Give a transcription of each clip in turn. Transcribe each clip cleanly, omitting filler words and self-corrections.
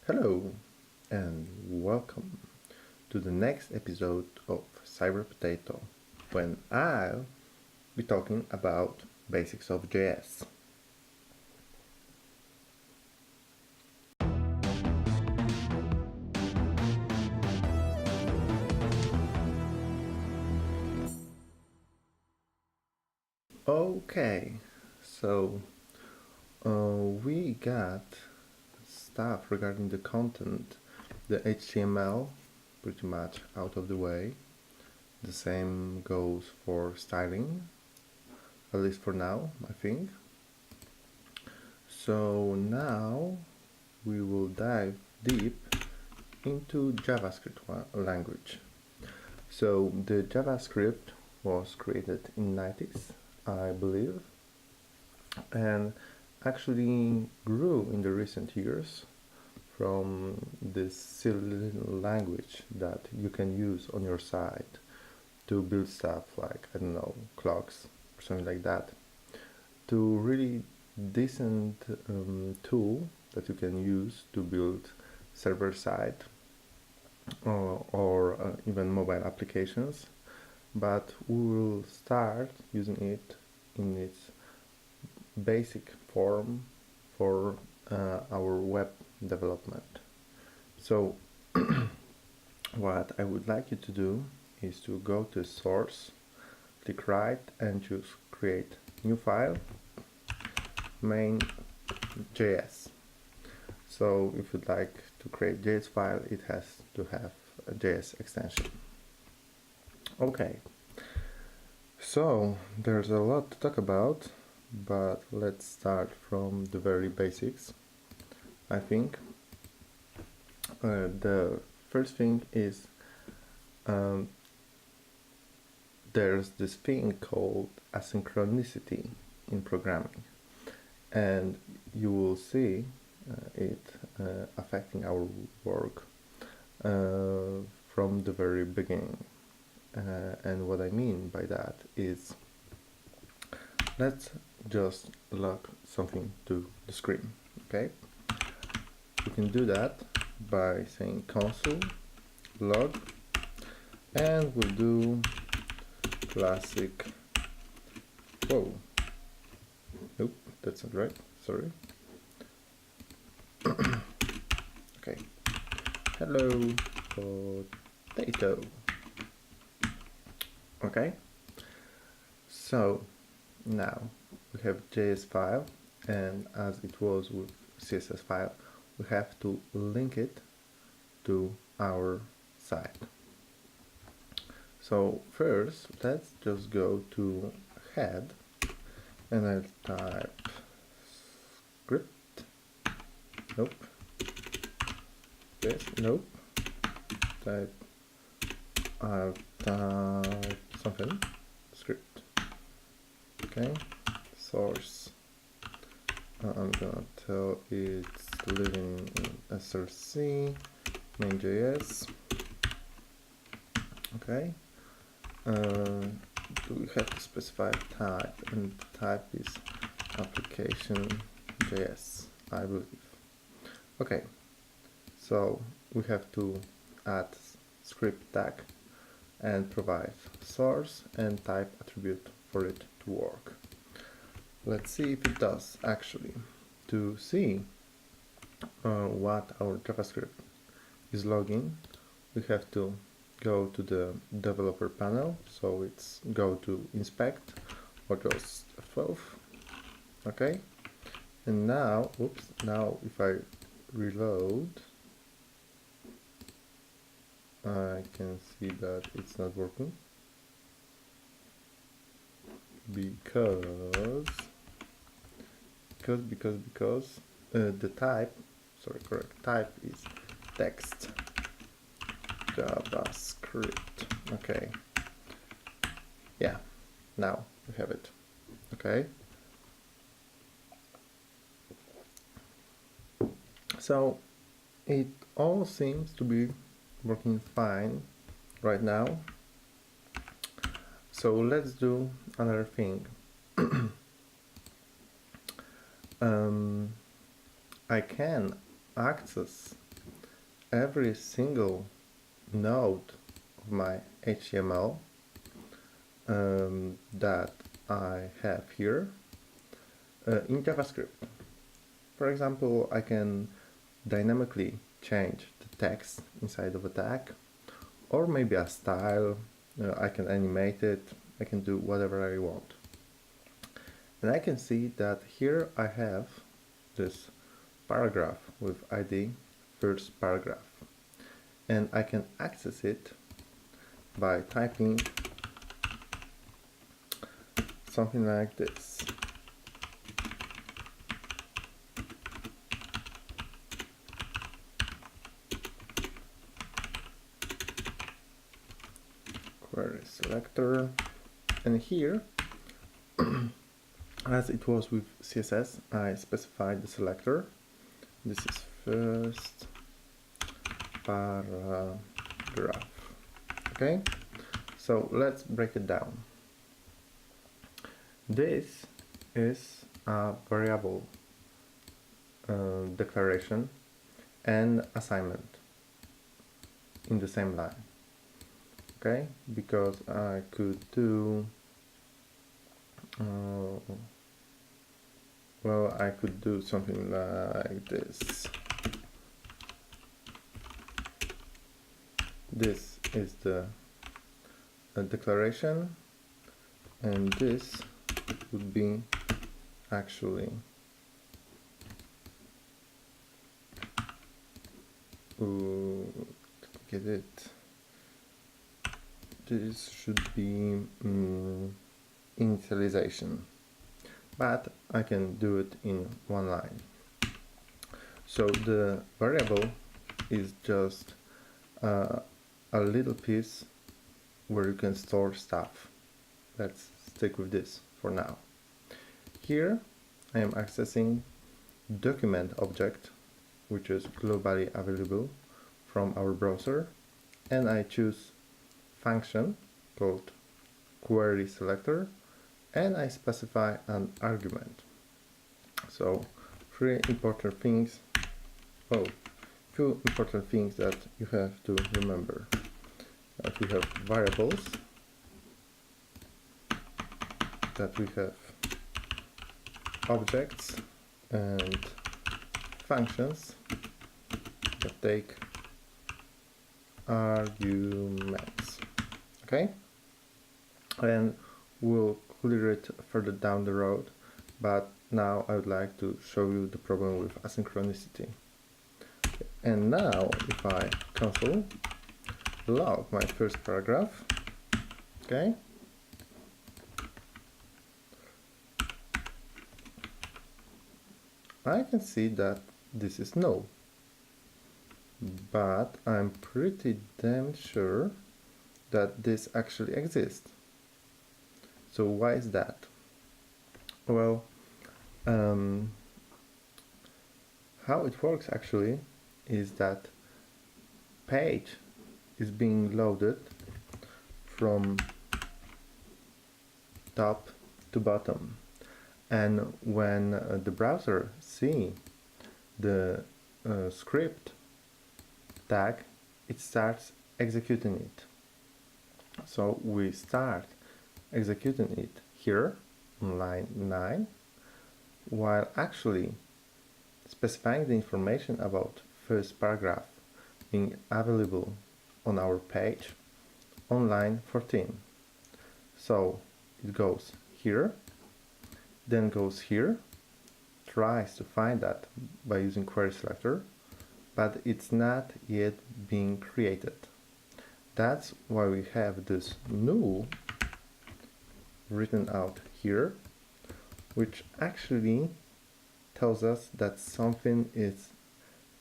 Hello and welcome to the next episode of CyberPotato when I'll be talking about basics of JS. Okay, so we got stuff regarding the content, the HTML pretty much out of the way. The same goes for styling, at least for now, I think. So now we will dive deep into JavaScript language. So the JavaScript was created in 90s, I believe, and actually grew in the recent years from this silly little language that you can use on your site to build stuff like, I don't know, clocks or something like that, to really decent tool that you can use to build server-side or even mobile applications, but we will start using it in its basic form for our web development. So what I would like you to do is to go to source, click right and choose create new file, main.js. So if you'd like to create JS file, it has to have a JS extension. Okay, so there's a lot to talk about, but let's start from the very basics. I think the first thing is there's this thing called asynchronicity in programming, and you will see it affecting our work from the very beginning. And what I mean by that is, let's just log something to the screen, okay? We can do that by saying console log, and we'll do classic, whoa, nope, that's not right, sorry. Okay, hello potato. Okay, so now we have JS file, and as it was with CSS file, we have to link it to our site. So first, let's just go to head, and I'll type script. Nope. Yes, nope. I'll type something. Script. Okay. Source. I'm gonna tell it's living in src main.js. Okay. Do we have to specify type? And the type is application.js, I believe. Okay. So we have to add script tag and provide source and type attribute for it to work. Let's see if it does actually. To see what our JavaScript is logging, we have to go to the developer panel. So it's go to inspect or just F12. Okay, and now, oops, now if I reload, I can see that it's not working because the type, sorry, correct type is text JavaScript. Okay, yeah, now we have it. Okay, so it all seems to be working fine right now. So let's do another thing. I can access every single node of my HTML that I have here in JavaScript. For example, I can dynamically change the text inside of a tag, or maybe a style. I can animate it, I can do whatever I want. And I can see that here I have this paragraph with ID first paragraph, and I can access it by typing something like this. Query selector, and here as it was with CSS, I specified the selector. This is first paragraph. Okay, so let's break it down. This is a variable declaration and assignment in the same line. Okay, because I could do well, I could do something like this. This is the declaration, and this would be actually get it. This should be initialization, but I can do it in one line. So the variable is just a little piece where you can store stuff. Let's stick with this for now. Here I am accessing document object, which is globally available from our browser, and I choose function called query selector, and I specify an argument. So few important things that you have to remember. That we have variables, that we have objects and functions that take arguments. Okay, and we'll clear it further down the road, but now I would like to show you the problem with asynchronicity. And now if I console log my first paragraph, okay, I can see that this is null, but I'm pretty damn sure that this actually exists. So why is that? Well, how it works actually is that page is being loaded from top to bottom, and when the browser sees the script tag, it starts executing it. So we start executing it here on line 9, while actually specifying the information about first paragraph being available on our page on line 14. So it goes here, then goes here, tries to find that by using query selector, but it's not yet being created. That's why we have this null written out here, which actually tells us that something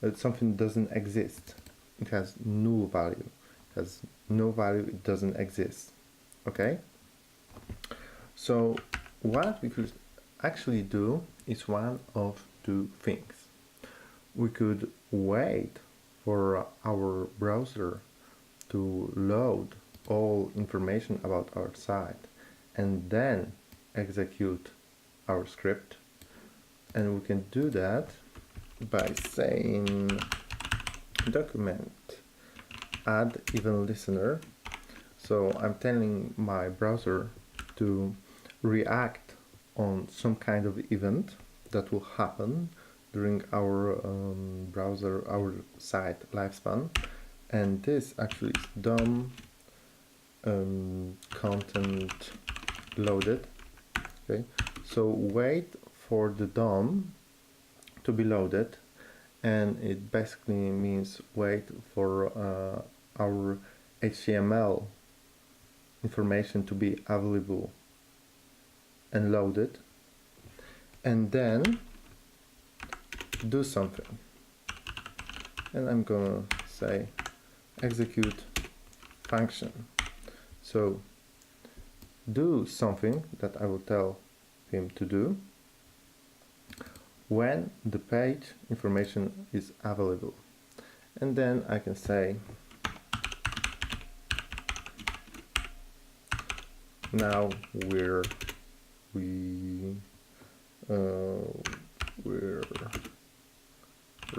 doesn't exist. It has null value. It has no value, it doesn't exist. Okay? So what we could actually do is one of two things. We could wait for our browser to load all information about our site and then execute our script, and we can do that by saying document add event listener. So I'm telling my browser to react on some kind of event that will happen during our our site lifespan, and this actually is DOM content loaded. Okay, so wait for the DOM to be loaded, and it basically means wait for our HTML information to be available and loaded, and then do something. And I'm gonna say execute function. So do something that I will tell him to do when the page information is available. And then I can say now we're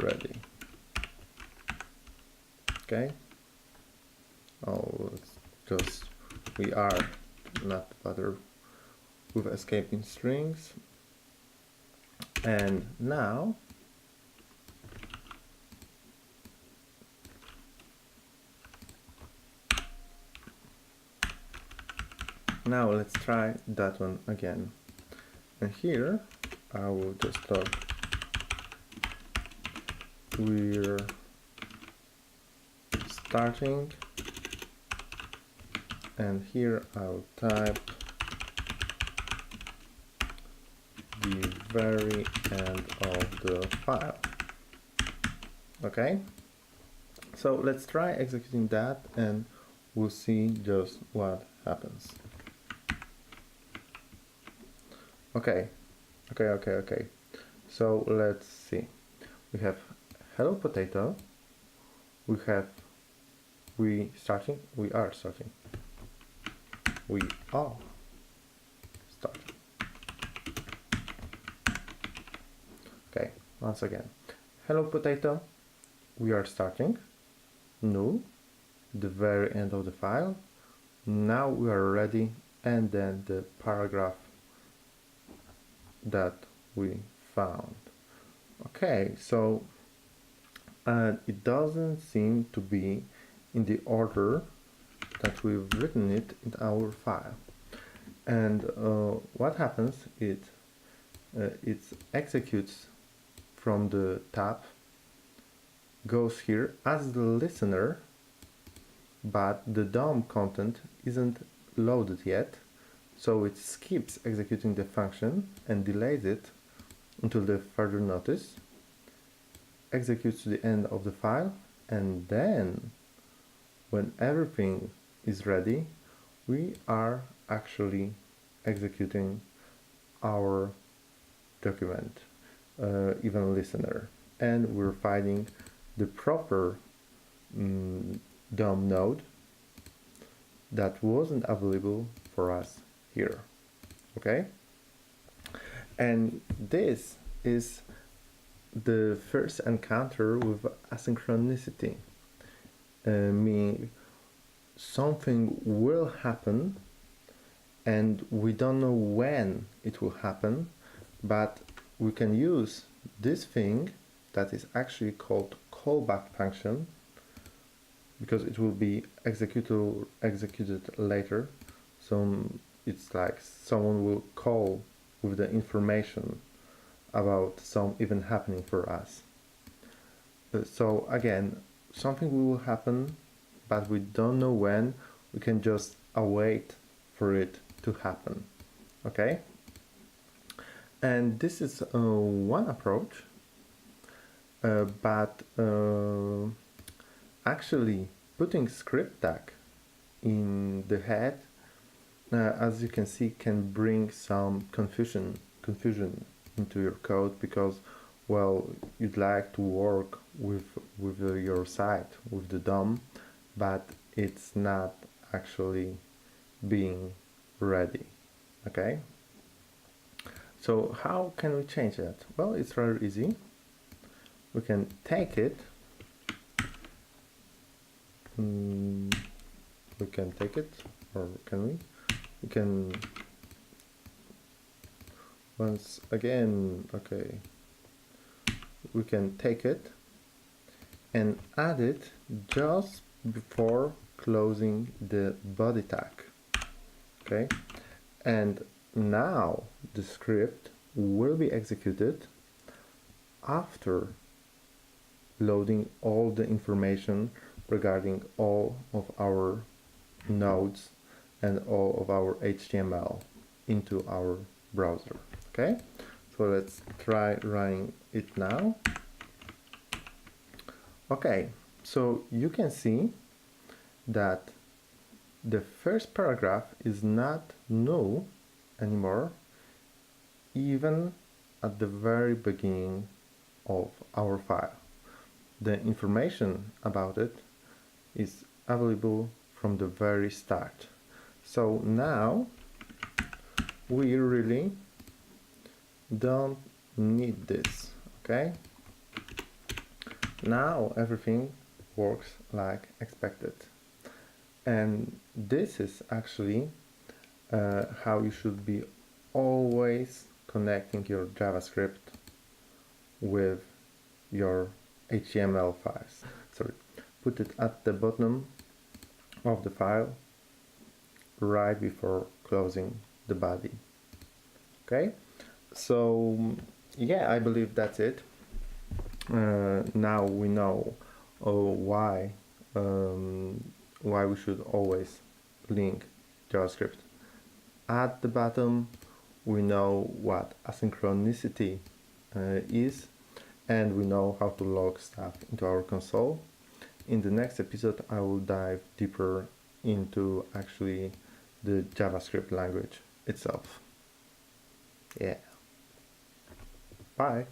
ready. Okay. Oh, it's just we are not bother with escaping strings. And now let's try that one again. And here I will just talk. We're starting, and here I'll type the very end of the file. Okay, so let's try executing that and we'll see just what happens. Okay. So let's see. We have hello potato. We are starting. We are starting. Okay, once again. Hello potato. We are starting. No, the very end of the file. Now we are ready, and then the paragraph that we found. Okay, so it doesn't seem to be in the order that we've written it in our file. And what happens is it executes from the tab, goes here as the listener, but the DOM content isn't loaded yet, so it skips executing the function and delays it until the further notice, executes to the end of the file, and then when everything is ready, we are actually executing our document event listener, and we're finding the proper DOM node that wasn't available for us here. Okay, and this is the first encounter with asynchronicity, meaning something will happen and we don't know when it will happen, but we can use this thing that is actually called callback function, because it will be executed later. So it's like someone will call with the information about some event happening for us. So again, something will happen, but we don't know when. We can just await for it to happen. Okay, and this is one approach, but actually putting script tag in the head, as you can see, can bring some confusion into your code, because, well, you'd like to work with your site with the DOM, but it's not actually being ready. Okay, so how can we change that? Well, it's rather easy. We can take it we can take it, or can we? We can once again, okay, we can take it and add it just before closing the body tag. Okay, and now the script will be executed after loading all the information regarding all of our nodes and all of our HTML into our browser. Okay, so let's try running it now. Okay, so you can see that the first paragraph is not null anymore, even at the very beginning of our file. The information about it is available from the very start. So now we really don't need this, okay? Now everything works like expected. And this is actually how you should be always connecting your JavaScript with your HTML files. Sorry, put it at the bottom of the file right before closing the body. Okay, so yeah, I believe that's it. Now we know why we should always link JavaScript at the bottom. We know what asynchronicity is, and we know how to log stuff into our console. In the next episode, I will dive deeper into actually the JavaScript language itself. Yeah. Bye.